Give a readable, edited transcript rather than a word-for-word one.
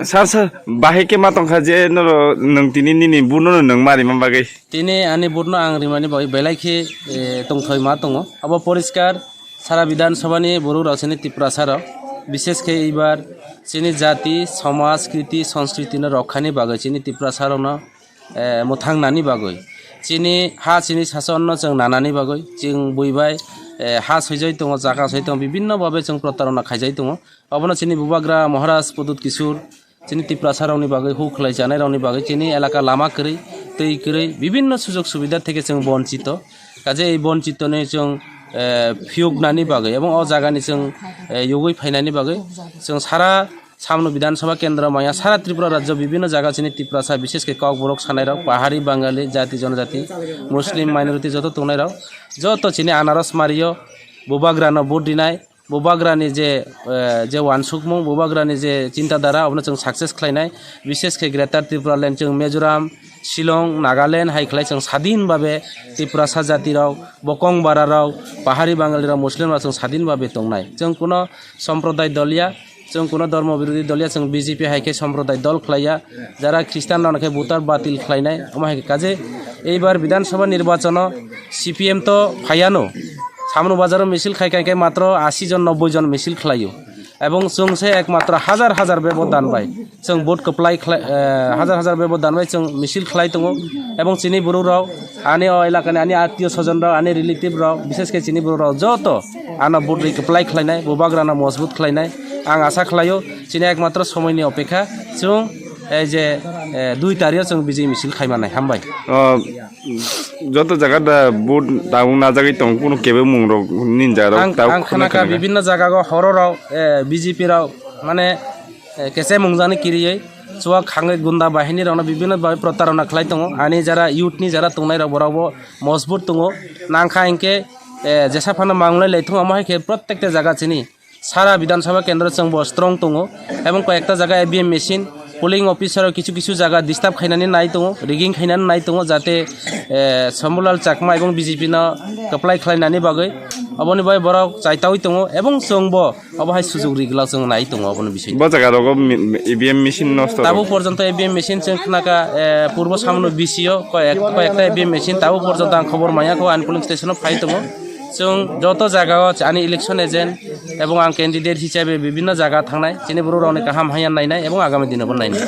Sar bahike matong kaje no nung tini nini buno nung mari mambagai. Tini ani burno ang rimani boy belai tong thoi ma tongo abo poriskar সারা বিধানসভানি বড় রাজধানী ত্রিপুরাসার বিশেষ করে এইবার চিনি জাতি সমাজ কৃতি সংস্কৃতি রক্ষানি বাগৈ চিনি ত্রিপুরাসার মোথাং নানি বাগৈ চিনি হা চিনি শাসন जों নানানি বাগৈ जों বইবাই হা সইজাই দङ জায়গা সই দङ বিভিন্নভাবে जों প্রতারণা খাইজাই দङ অবনো চিনি বুবাগ্রা মহারাজ পদুত কিশোর চিনি ত্রিপুরাসারাवनि বাগৈ হুখলাই জানাই রাवनि বাগৈ চিনি এলাকা লামা কरै তৈ কरै বিভিন্ন সুযোগ সুবিধা থেকে जों বঞ্চিত কাজে এই বঞ্চিতনে जों फिउक नानी बागै एवं अ जागानि जों योगै फाइनानि बागै जों सारा सामनो विधानसभा केन्द्र माया सारा त्रिपुरा राज्य विभिन्न जागा चिनि त्रिपुरासा विशेष के कक बरक सानाय राव पाहाड़ी बांगाली जाति जनजाति मुस्लिम माइनरिटी जत तंनाय राव जत चिनि आनारस मारियो बोबाग्रानो भोट दिनाय बोबाग्रानि जे वानसुकमु बोबाग्रानि जे चिन्ताधारा अबनो जों सक्सेस खालायनाय विशेष के ग्रेटर त्रिपुरा लैंड जों मिजोराम शिलं नागालैंड हाइख्लाय जों स्वाधीन भावे त्रिपुरासा जाति राव बकं बारा राव पाहाड़ी बांगाली राव मुस्लिम राव जों स्वाधीन भावे तंनाय जों कोनो सम्प्रदाय दलिया जों कोनो धर्म विरोधी दलिया जों बीजेपी हाइके सम्प्रदाय दल खालाया जारा ख्रिस्टान रावनाखे भोटार बातिल खालायनाय अमाहाय काजे एबार विधानसभा निर्वाचन सीपीएम तो फायानो सामनो बाजाराव मिছিল खायखाय मात्र 80 जन 90 जन मिছিল खालायो এবং जों से एकमात्र हाजार हाजार बेबद दानबाय जों भोट कप्लाय हाजार हाजार बेबद दानबाय जों मिছিল खालाय दङ এবং চিনি बर' राव आने एलाकानि आनि आत्मीय सजन राव आनि रिलेटिव राव विशेष के चिनि बर' राव जत आना भोट कप्लाय खालायनाय बोबाग्राना मजबूत खालायनाय आं आशा खालायो चिनि एकमात्र समयनि अपेक्षा जों जे 2 तारिख जों बिजि मिছিল खायमानाय हामबाय যত জায়গা বুট দাউ না জায়গায় তং কোনো কেবে মুংর নিনজা রাও তাও খানাকা বিভিন্ন জায়গা হররাও বিজেপি রাও মানে কেসে মুংজানি কিরিयै চুয়া খাঙ্গে গুন্ডা বাহিনী রাवना বিভিন্ন ভাবে প্রতারণা খালাই দङ आनि যারা ইউথনি যারা তंनाय राव बरावबो मजबूत दङ नांखा इनके जेसाफाना मांगलाय लायथं आमाय के प्रत्येकटा जायगा चिनि सारा विधानसभा केन्द्र जों बो स्ट्रंग दङ এবং কয়েকটা জায়গা एबीएम মেশিন पोलिंग ऑफिसर किछु जागा डिस्टार्ब खायनानै नाय दङ रिगिं खायनानै नाय दङ जाहाथे शम्भुलाल चाकमा एवं बीजेपी न कप्लाय खालायनानै बागै अबनि बाय बराव चाइतावै दङ एवं जोंबो अबहाय सुजुग रिगला जों नाय दङ अबनि बिषय बा जागा रग ईवीएम मेशिन नष्ट ताबो पर्यन्त ईवीएम मेशिन जों खनाका पूर्व सामनो बीसीओ कयेकटा ईवीएम मेशिन ताबो पर्यन्त आं खबर मायाखौ आन पोलिंग स्टेशनाव फाय दङ जों जत जायगायाव आनि इलेक्शन एजेन्ट एवं आं कैंडिडेट हिसाबै विभिन्न जायगा थांनाय चिनि बर' रावनि गाहाम हाया नायनाय एवं आगामी दिनावबो नायनाय